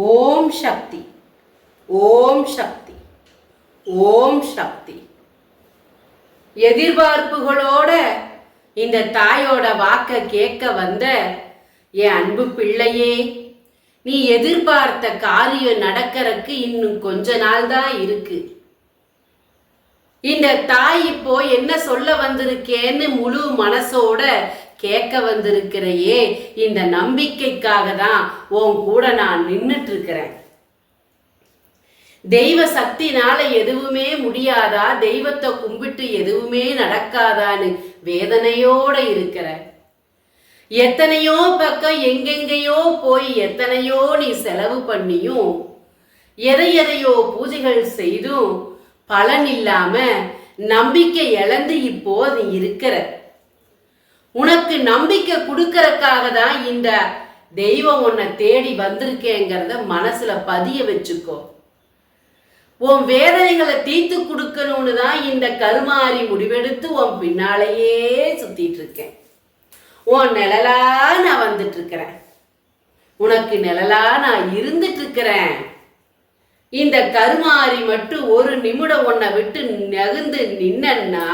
ஓம் சக்தி, ஓம் சக்தி, ஓம் சக்தி. எதிர்பார்ப்புகளோட இந்த தாயோட வாக்க கேட்க வந்த என் அன்பு பிள்ளையே, நீ எதிர்பார்த்த காரியம் நடக்கிறதுக்கு இன்னும் கொஞ்ச நாள் தான் இருக்கு. இந்த தாய் இப்போ என்ன சொல்ல வந்திருக்கேன்னு முழு மனசோட கேட்க வந்திருக்கிறையே, இந்த நம்பிக்கைக்காக தான் உன் கூட நான் நின்றுட்டு இருக்கிறேன். தெய்வ சக்தினால எதுவுமே முடியாதா, தெய்வத்தை கும்பிட்டு எதுவுமே நடக்காதான்னு வேதனையோட இருக்கிற. எத்தனையோ பக்கம் எங்கெங்கேயோ போய் எத்தனையோ நீ செலவு பண்ணியும் எதையோ பூஜைகள் செய்தும் பலன் இல்லாம நம்பிக்கை இழந்து இப்போ நீ இருக்கிற. உனக்கு நம்பிக்கை கொடுக்கறதுக்காக தான் இந்த தெய்வம் உன்னை தேடி வந்திருக்கேங்கிறத மனசுல பதிய வச்சுக்கோ. உன் வேதனைகளை தீர்த்து கொடுக்கணும்னு தான் இந்த கருமாறி முடிவெடுத்து உன் பின்னாலேயே சுத்திட்டு இருக்கேன். உன் நிழலா நான் வந்துட்டு இருக்கிறேன், உனக்கு நிழலா நான் இருந்துட்டு இருக்கிறேன். இந்த கருமாறி மட்டும் ஒரு நிமிடம் உன்னை விட்டு நகர்ந்து நின்னா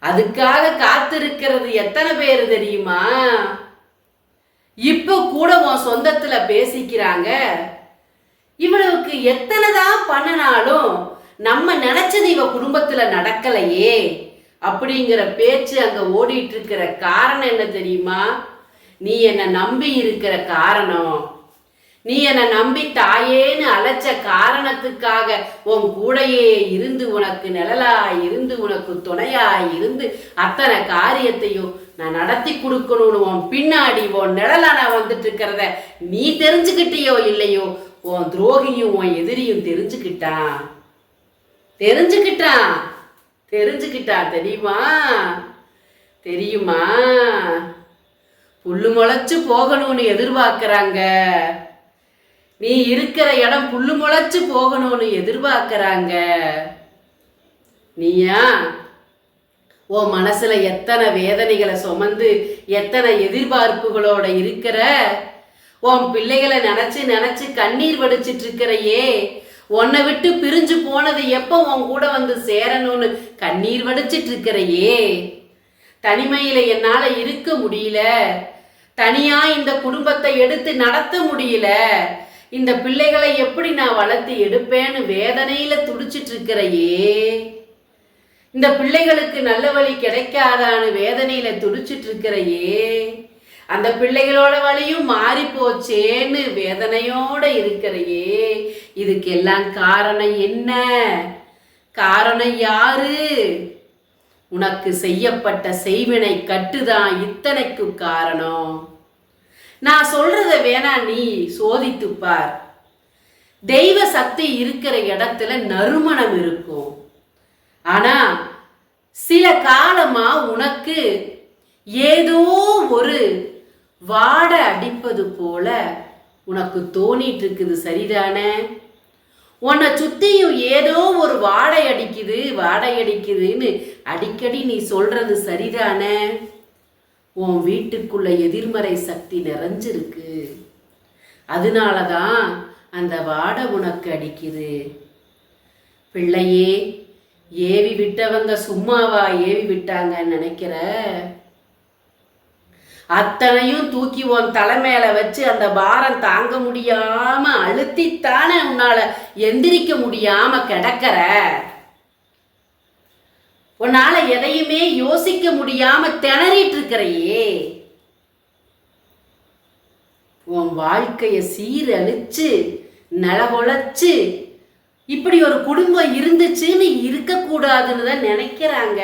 அதுக்காக காத்திருக்கிறது எத்தனை பேர் தெரியுமா? இப்ப கூட உன் சொந்தத்துல பேசிக்கிறாங்க, இவளுக்கு எத்தனைதான் பண்ணினாலும் நம்ம நினைச்சது இவ குடும்பத்துல நடக்கலையே அப்படிங்கிற பேச்சு அங்க ஓடிட்டு இருக்கிற காரணம் என்ன தெரியுமா? நீ என்னை நம்பி இருக்கிற காரணம், நீ என்னை நம்பி தாயேன்னு அழைச்ச காரணத்துக்காக உன் கூடையே இருந்து உனக்கு நிழலாய் இருந்து உனக்கு துணையாய் இருந்து அத்தனை காரியத்தையும் நான் நடத்தி கொடுக்கணும்னு உன் பின்னாடி உன் நிழலா நான் வந்துட்டு இருக்கிறத நீ தெரிஞ்சுக்கிட்டியோ இல்லையோ, உன் துரோகியும் உன் எதிரியும் தெரிஞ்சுக்கிட்டான் தெரியுமா? தெரியுமா? புல்லு முளைச்சு போகணும்னு எதிர்பார்க்கிறாங்க, நீ இருக்கிற இடம் புல்லு முளைச்சு போகணும்னு எதிர்பார்க்கிறாங்க. நீயா உன் மனசுல எத்தனை வேதனைகளை சுமந்து எத்தனை எதிர்பார்ப்புகளோட இருக்கிற. உன் பிள்ளைகளை நினைச்சு நினைச்சு கண்ணீர் வடிச்சிட்டு இருக்கிறையே, உன்னை விட்டு பிரிஞ்சு போனது எப்போ உன் கூட வந்து சேரணும்னு கண்ணீர் வடிச்சிட்டு இருக்கிறையே. தனிமையில என்னால இருக்க முடியல, தனியா இந்த குடும்பத்தை எடுத்து நடத்த முடியல, இந்த பிள்ளைகளை எப்படி நான் வளர்த்து எடுப்பேன்னு வேதனையில துடிச்சிட்டு இருக்கிறையே. இந்த பிள்ளைகளுக்கு நல்ல வழி கிடைக்காதான்னு வேதனையில துடிச்சிட்டு இருக்கிறையே. அந்த பிள்ளைகளோட வழியும் மாறி போச்சேன்னு வேதனையோட இருக்கிறையே. இதுக்கெல்லாம் காரணம் என்ன? காரணம் யாரு? உனக்கு செய்யப்பட்ட செய்வினை கட்டுதான் இத்தனைக்கு காரணம். நான் சொல்றத வேணா நீ சோதித்துப்பார். தெய்வ சக்தி இருக்கிற இடத்துல நறுமணம் இருக்கும். ஆனா சில காலமா உனக்கு ஏதோ ஒரு வாடை அடிப்பது போல உனக்கு தோணிட்டு இருக்குது, சரிதானே? உன்னை சுத்தியும் ஏதோ ஒரு வாடை அடிக்குதுன்னு அடிக்கடி நீ சொல்றது சரிதானே? உன் வீட்டுக்குள்ள எதிர்மறை சக்தி நிறைஞ்சிருக்கு, அதனாலதான் அந்த வாடை உனக்கு அடிக்குது. பிள்ளையே, ஏவி விட்டவங்க சும்மாவா ஏவி விட்டாங்கன்னு நினைக்கிற? அத்தனையும் தூக்கி உன் தலைமையில வச்சு அந்த பாரம் தாங்க முடியாம அழுத்தித்தானே உன்னால எந்திரிக்க முடியாம கிடக்கிற. உன்னால எதையுமே யோசிக்க முடியாம திணறிட்டு இருக்கிறையே. உன் வாழ்க்கைய சீரழிச்சு நலவொழைச்சு இப்படி ஒரு குடும்பம் இருந்துச்சுன்னு இருக்கக்கூடாதுன்னு தான் நினைக்கிறாங்க.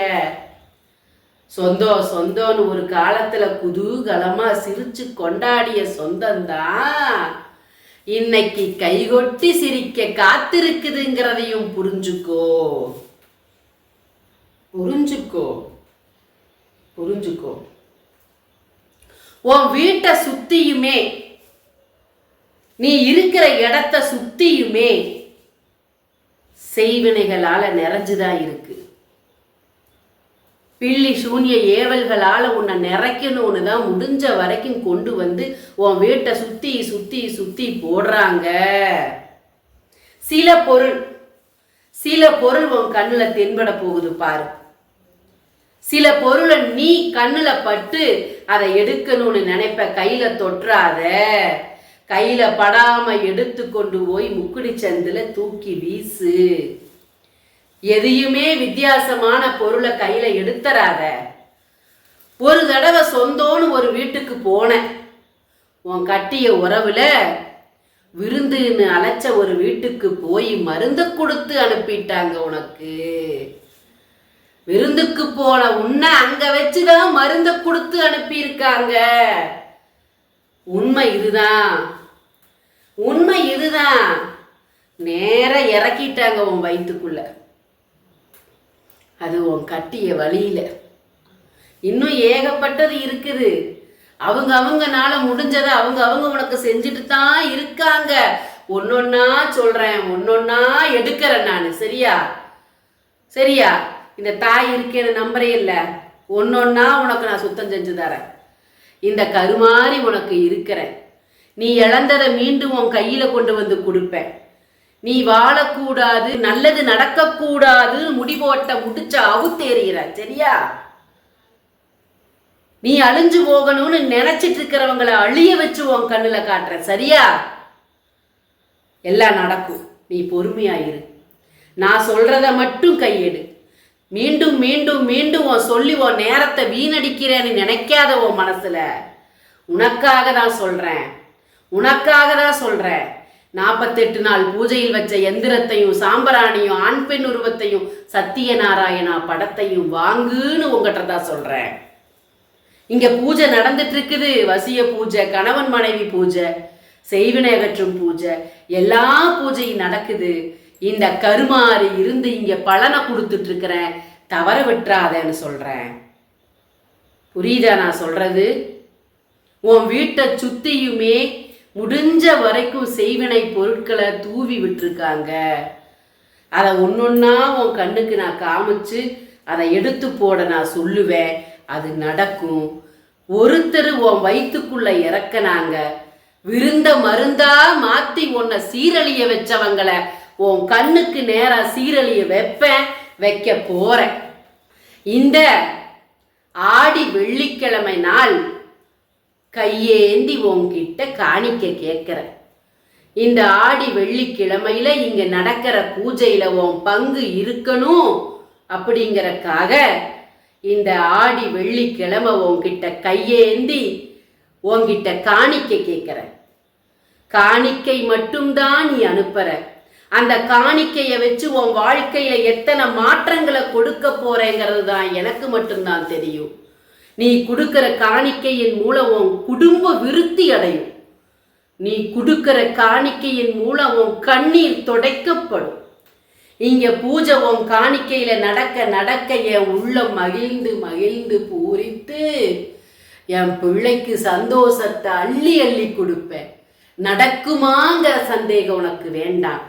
சொந்தம்னு ஒரு காலத்துல குதூகலமா சிரிச்சு கொண்டாடிய சொந்தம்தான் இன்னைக்கு கைகொட்டி சிரிக்க காத்திருக்குதுங்கிறதையும் புரிஞ்சுக்கோ. உன் வீட்டை சுத்தியுமே, நீ இருக்கிற இடத்த சுத்தியுமே செய்வினைகளால நிறைஞ்சுதான் இருக்கு. பில்லி சூனிய ஏவல்களால உன்னை நிறைக்கணும்னு தான் முடிஞ்ச வரைக்கும் கொண்டு வந்து உன் வீட்டை சுத்தி சுத்தி சுத்தி போடுறாங்க. சில பொருள் உன் கண்ணுல தென்பட போகுது பாரு. சில பொருளை நீ கண்ணுல பட்டு அதை எடுக்கணும்னு நினைப்ப, கையில தொற்றாத. கையில படாம எடுத்து கொண்டு போய் முக்குடி சந்தில தூக்கி வீசு. எதையுமே வித்தியாசமான பொருளை கையில எடுத்துறாத. ஒரு தடவை சொந்தோன்னு ஒரு வீட்டுக்கு போன, உன் கட்டிய உறவுல விருந்துன்னு அழைச்ச ஒரு வீட்டுக்கு போய் மருந்து கொடுத்து அனுப்பிட்டாங்க உனக்கு. விருந்துக்கு போன உன்னை அங்க வச்சுதான் மருந்த கொடுத்து அனுப்பியிருக்காங்க. உண்மை இதுதான். நேர இறக்கிட்டாங்க உன் வயிற்றுக்குள்ள. அது உன் கட்டிய வழியில. இன்னும் ஏகப்பட்டது இருக்குது. அவங்கனால முடிஞ்சதை அவங்க உனக்கு செஞ்சுட்டு தான் இருக்காங்க. ஒன்னொன்னா சொல்றேன், ஒன்னொன்னா எடுக்கிறேன் நான். சரியா? இந்த தாய் இருக்கேன்னு நம்புறே இல்ல, ஒன்னொன்னா உனக்கு நான் சுத்தம் செஞ்சு தரேன். இந்த கருமாறி உனக்கு இருக்கிறேன். நீ இழந்ததை மீண்டும் உன் கையில கொண்டு வந்து கொடுப்பேன். நீ வாழக்கூடாது, நல்லது நடக்கக்கூடாது முடிவோட்ட முடிச்ச அவுத்தேறிகிற. சரியா? நீ அழிஞ்சு போகணும்னு நினைச்சிட்டு இருக்கிறவங்களை அழிய வச்சு உன் கண்ணுல காட்டுற. சரியா? எல்லாம் நடக்கும். நீ பொறுமையாயிரு. நான் சொல்றத மட்டும் கையெடு. மீண்டும் மீண்டும் மீண்டும் உன் சொல்லி உன் நேரத்தை வீணடிக்கிறேன்னு நினைக்காத உன் மனசுல. உனக்காக தான் சொல்றேன். 48 நாள் பூஜையில் வச்ச எந்திரத்தையும் சாம்பராணியும் ஆண் பெண் உருவத்தையும் சத்தியநாராயணா படத்தையும் வாங்குன்னு உங்ககிட்ட தான் சொல்றேன். இங்க பூஜை நடந்துட்டு இருக்குது. வசிய பூஜை, கணவன் மனைவி பூஜை, செய்வினை அகற்றும் பூஜை, எல்லா பூஜையும் நடக்குது. இந்த கருமாறி இருந்து இங்க பலனை கொடுத்துட்டு இருக்கிறேன். தவற விட்டுறாதேன்னு சொல்றேன். புரியுதா நான் சொல்றது? உன் வீட்டை சுத்தியுமே முடிஞ்ச வரைக்கும் செய்வினை பொருட்களை தூவி விட்டுருக்காங்க. அதை ஒன்னொன்னா உன் கண்ணுக்கு நான் காமிச்சு அதை எடுத்து போட நான் சொல்லுவேன். அது நடக்கும். ஒருத்தர் உன் வயிற்றுக்குள்ள இறக்குனாங்க. விருந்த மருந்தா மாத்தி உன்னை சீரழிய வச்சவங்களை உன் கண்ணுக்கு நேரா சீரழிய வைக்க போறேன். இந்த ஆடி வெள்ளிக்கிழமை நாள் கையேந்தி உன்கிட்ட காணிக்க கேட்கிறேன். இந்த ஆடி வெள்ளிக்கிழமையில இங்க நடக்கிற பூஜையில உன் பங்கு இருக்கணும் அப்படிங்கறக்காக இந்த ஆடி வெள்ளிக்கிழமை உன்கிட்ட கையேந்தி உன்கிட்ட காணிக்க கேட்கிறேன். காணிக்கை மட்டும்தான் நீ அனுப்புற. அந்த காணிக்கைய வச்சு உன் வாழ்க்கையில எத்தனை மாற்றங்களை கொடுக்க போறேங்கிறது தான் எனக்கு மட்டும்தான் தெரியும். நீ கொடுக்கிற காணிக்கையின் மூலம் உன் குடும்ப விருத்தி அடையும். நீ கொடுக்கிற காணிக்கையின் மூலம் உன் கண்ணீர் துடைக்கப்படும். இங்க பூஜை உன் காணிக்கையில நடக்க என் உள்ளம் மகிழ்ந்து பூரித்து என் பிள்ளைக்கு சந்தோஷத்தை அள்ளி கொடுப்பேன். நடக்குமாங்கிற சந்தேகம் உனக்கு வேண்டாம்.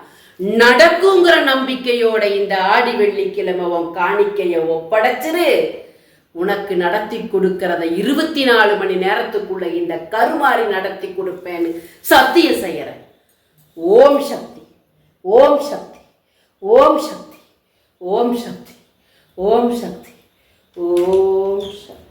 நடக்குங்கிற நம்பிக்கையோட இந்த ஆடி வெள்ளிக்கிழமை உன் காணிக்கைய ஒப்படைச்சிரு. உனக்கு நடத்தி கொடுக்கிறத 24 மணி நேரத்துக்குள்ள இந்த கருமாறி நடத்தி கொடுப்பேன்னு சத்தியம் செய்யறேன். ஓம் சக்தி, ஓம் சக்தி, ஓம் சக்தி, ஓம் சக்தி, ஓம் சக்தி, ஓம் சக்தி.